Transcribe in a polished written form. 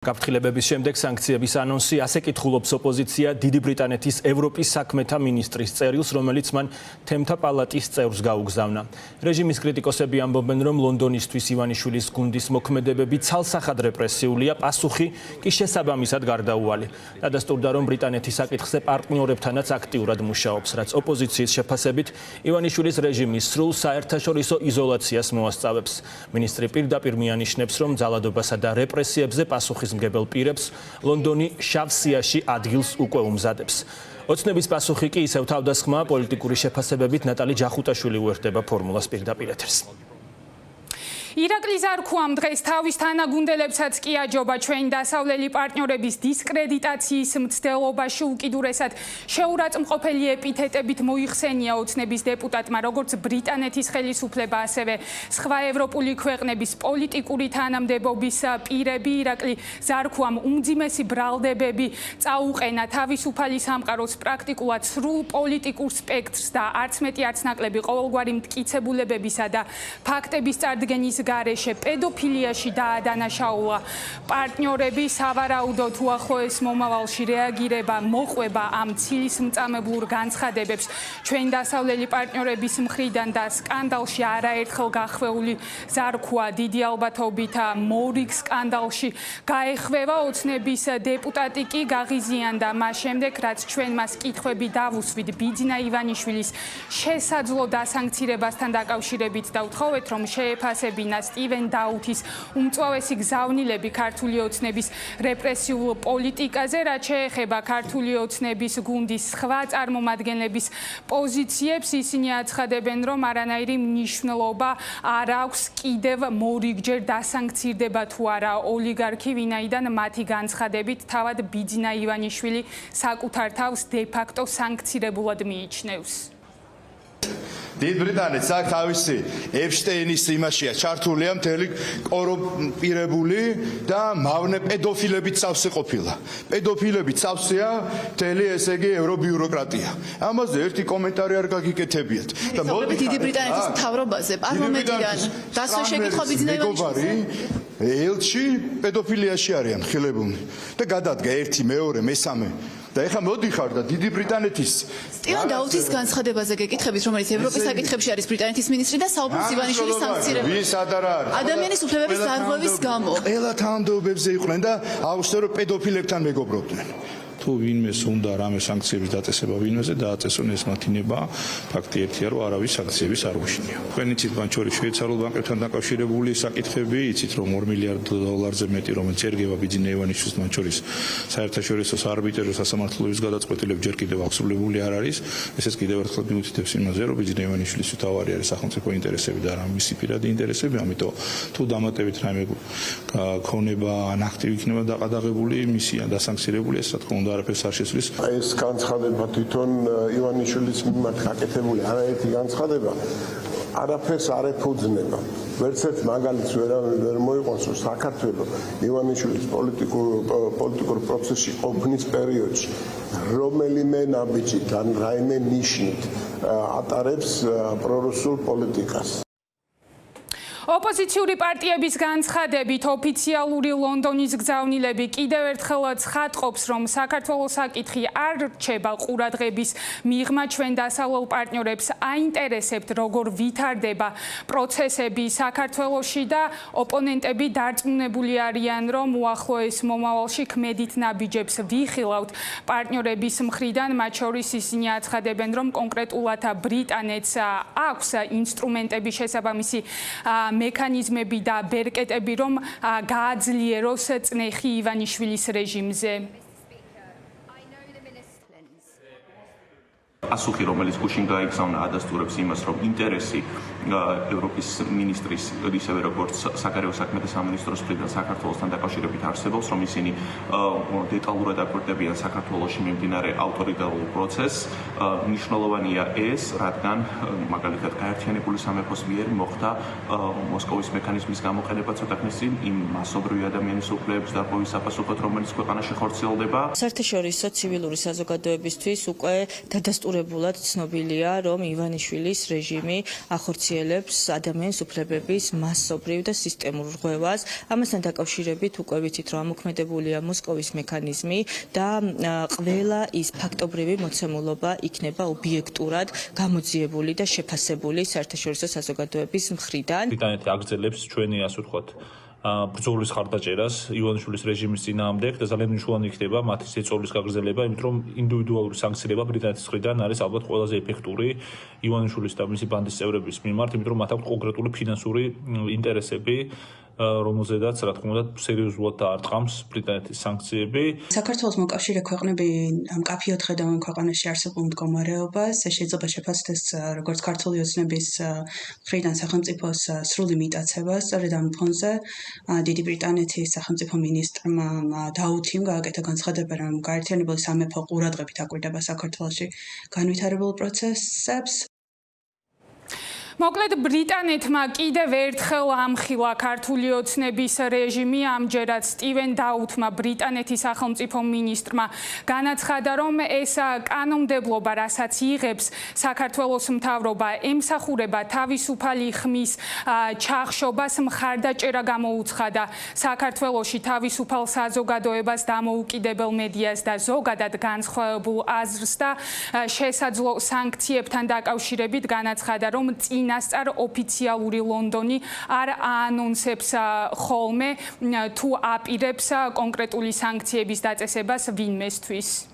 გაფრთხილებების შემდეგ სანქციების ანონსი ასე კითხულობს ოპოზიცია დიდი ბრიტანეთის ევროპის საქმეთა მინისტრის წერილს, რომელიც მან თემთა პალატის წევრს გაუგზავნა. რეჟიმის კრიტიკოსები ამბობენ, რომ ლონდონისთვის ივანიშვილის გუნდის მოქმედებები ცალსახად რეპრესიულია, პასუხი კი შესაბამისად გარდაუვალი. დადასტურდა, რომ ბრიტანეთის საკითხზე პარტნიორებთანაც აქტიურად მუშაობს, რაც ოპოზიციის შეფასებით ივანიშვილის რეჟიმის სრულ საერთაშორისო იზოლაციას მოასწავებს. მინისტრი პირდაპირ მიანიშნებს, რომ ძალადობასა და რეპრესიებზე პასუხის მგებელ პირებს ლონდონი შავ სიაში ადგილს უკვე უმზადებს. ოცნების პასუხი კი ისევ თავდასხმაა, პოლიტიკური შეფასებებით ნატალი ჯახუტაშვილი უერთდება ფორმულას პირდაპირ ეთერს. ირაკლი ზარქუამ დღეს თავის თანაგუნდელებსაც კი აჯობა ჩვენი დასავლელი პარტნიორების დისკრედიტაციის მცდელობაში უკიდურესად შეურაცხმყოფელი ეპითეტებით მოიხსენია ოცნების დეპუტატმა, როგორც ბრიტანეთის ხელისუფლება, ასევე სხვა ევროპული ქვეყნების პოლიტიკური თანამდებობის პირები. ირაკლი ზარქუამ უმძიმესი ბრალდებები წაუყენა თავისუფალი სამყაროს პრაქტიკულად სრულ პოლიტიკურ სპექტრს და არც მეტი არც ნაკლები ყოველგვარი მტკიცებულებებისა და ფაქტების წარდგენის გარეშე პედოფილიაში დაადანაშაულა პარტნიორები. სავარაუდოდ უახლოეს მომავალში რეაგირება მოყვება ამ ცილისმწამებლურ განცხადებებს ჩვენი დასავლელი პარტნიორების მხრიდან და სკანდალში არაერთხელ გახვეული ზარქუა დიდი ალბათობით მორიგ სკანდალში გაეხვევა. ოცნების დეპუტატი კი გაღიზიანდა მას შემდეგ, რაც ჩვენ მას კითხვები დავუსვით ბიძინა ივანიშვილის შესაძლო დასანქცირებასთან დაკავშირებით და უთხოვეთ, რომ შეეფასებინა სტივენ დაუთის უმწვავესი გზავნილები ქართული ოცნების რეპრესიულ პოლიტიკაზე. რაც შეეხება ქართული ოცნების გუნდის სხვა წარმომადგენლების პოზიციებს, ისინი აცხადებენ, რომ არანაირი მნიშვნელობა არ აქვს კიდევ მორიგჯერ დასანქცირდება თუ არა ოლიგარქი, ვინაიდან მათი განცხადებით თავად ბიძინა ივანიშვილი საკუთარ თავს დე-ფაქტო სანქცირებულად მიიჩნევს. დიდ ბრიტანეთს აქ თავისი ეპშტეინის იმაშია ჩართულია მთელი კორუმპირებული და მავნე პედოფილებით სავსე ყოფილა. პედოფილებით სავსეა მთელი, ესე იგი, ევრობიუროკრატია. ამაზე ერთი კომენტარი არ გაგიკეთებიათ. და მოდი დიდი ბრიტანეთის მთავრობაზე პარლამენტიდან დასვა შეკითხვა ბიძინა ივანიშვილის ელჩი პედოფილიაში არიან ხილებულნი და გადადგა ერთი, მეორე, მესამე. და ეხლა მოდიხარ და დიდი ბრიტანეთის სტივენ დაუთის განცხადებაზე გეკითხებით, რომელიც ევროპის საკითხებში არის ბრიტანეთის მინისტრი და საუბრობს ივანიშვილის სანქცირებაზე. ვის ადარ არის? ადამიანის უფლებების დარღვევის გამო. ყველა თანამდებობებზე იყვნენ და აუხსნე რომ პედოფილებთან მეგობრობდნენ. თუ ვინმეს უნდა რამე სანქციების დაწესება ვინმეზე დააწესონ ეს მათინება, ფაქტი ერთია, რომ არავის სანქციების არ უშინია. თქვენ იცით, მათ შორის შვეიცარიულ ბანკებთან დაკავშირებული საკითხები, იცით, რომ 2 მილიარდ დოლარზე მეტი, რომელიც ერგება ბიძინა ივანიშვილის, მათ შორის საერთაშორისო საარბიტრაჟო სასამართლოების გადაწყვეტილება ჯერ კიდევ აღსრულებული არ არის. ესეც კიდევ ერთხელ მიუთითებს იმაზე, რომ ბიძინა ივანიშვილის თავარი არის სახელმწიფო ინტერესები და არა მისი პირადი ინტერესები, ამიტომ თუ დამატებით რამე ქონება ან აქტივი იქნება დაყადაღებული, მისია დასანქცირებული, ეს რა თქმა უნდა არაფერს არ შესვლის. ეს განცხადება თვითონ ივანიშვილის მიმართ გაკეთებული არაერთი განცხადება არაფერს არ ეფუძნება. ვერც ერთ მაგალითს ვერ მოიყვანს, რომ საქართველოს ივანიშვილის პოლიტიკურ პროცესში ყოფნის პერიოდში რომელიმე ნაბიჯით ან რაიმე ნიშნით ატარებს პრორუსულ პოლიტიკას. ოპოზიციური პარტიების განცხადებით ოფიციალური ლონდონის გზავნილები კიდევ ერთხელ ცხადყოფს, რომ საქართველოს საკითხი არ რჩება ყურადღების მიღმა. ჩვენ დასავლელ პარტნიორებს აინტერესებთ, როგორ ვითარდება პროცესები საქართველოში და ოპონენტები დარწმუნებული არიან, რომ უახლოეს მომავალში ქმედით ნაბიჯებს ვიხილავთ პარტნიორების მხრიდან. მათ შორის ისინი აცხადებენ, რომ კონკრეტულად ბრიტანეთს აქვს ინსტრუმენტები შესაბამისი მექანიზმები და ბერკეტები, რომ გააძლიეროს წნეხი ივანიშვილის რეჟიმზე. პასუხი, რომელიც გუშინ გაიგზავნა, ადასტურებს იმას, რომ ინტერესი ევროპის მინისტრის, ისევე როგორც საგარეო საქმეთა სამინისტროს მხრიდან საქართველოსთან დაკავშირებით არსებობს, რომ ისინი დეტალურად აკვირდებიან საქართველოში მიმდინარე ავტორიტარულ პროცესს. მნიშვნელოვანია ეს, რადგან მაგალითად გაერთიანებული სამეფოს მიერ მოხდა მოსკოვის მექანიზმის გამოყენება ცოტა ხნის წინ იმ მასობრივი ადამიანის უფლებების დარღვევის საპასუხოდ, რომელიც ქვეყანაში ხორციელდება. საერთაშორისო ცივილური საზოგადოებისთვის უკვე დადასტურებულად ცნობილია, რომ ივანიშვილის რეჟიმი ახორციელებს ახორციელებს ადამიანის უფლებების მასობრივ და სისტემურ რღვევას. ამასთან დაკავშირებით უკვე ვიცით, რომ ამოქმედებულია მოსკოვის მექანიზმი და ყველა ის ფაქტობრივი მოცემულობა იქნება ობიექტურად გამოძიებული და შეფასებული საერთაშორისო საზოგადოების მხრიდან. ბრიტანეთი აგრძელებს ჩვენი ასე ვთქვათ ბრძოლის ხარდაჭერას ივანიშვილის რეჟიმის წინააღმდეგ და ძალიან მნიშვნელოვანი იქნება მათი ზეწოლის გაგრძელება, იმიტომ რომ ინდივიდუალური სანქციება ბრიტანეთის მხრიდან არის ალბათ ყველაზე ეფექტური ივანიშვილის და მისი ბანდის წევრების მიმართ, იმიტომ რომ მათ აქვს კონკრეტული ფინანსური ინტერესები, რომელზედაც რა თქმა უნდა სერიოზულად დაარტყამს ბრიტანეთის სანქციები. საქართველოს მოკავშირე ქვეყნები მკაფიოდ ხედავენ ქვეყანაში არსებულ მდგომარეობას, შეიძლება შეფასდეს როგორც ქართული ოცნების მხრიდან სახელმწიფოს სრული მიტაცება, სწორედ ამ ფონზე დიდი ბრიტანეთის სახელმწიფო მინისტრმა დაუთიმ გააკეთა განცხადება, რომ გაერთიანებული სამეფო ყურადღებით აკვირდება საქართველოში განვითარებულ პროცესებს. მოკლედ ბრიტანეთმა კიდევ ერთხელ ამხილა ქართული ოცნების რეჟიმი, ამჯერად სტივენ დაუთმა ბრიტანეთის სახელმწიფო მინისტრმა განაცხადა, რომ ეს კანონმდებლობა, რასაც იღებს საქართველოს მთავრობა, ემსახურება თავისუფალი ხმის ჩახშობას, მხარდაჭერა გამოუცხადა საქართველოში თავისუფალ საზოგადოებას, დამოუკიდებელ მედიას და ზოგადად განსხვავებულ აზრს და შესაძლო სანქციებთან დაკავშირებით განაცხადა, რომ წინასწარ ოფიციალური ლონდონი არ აანონსებს ხოლმე თუ აპირებს კონკრეტული სანქციების დაწესებას ვინმესთვის.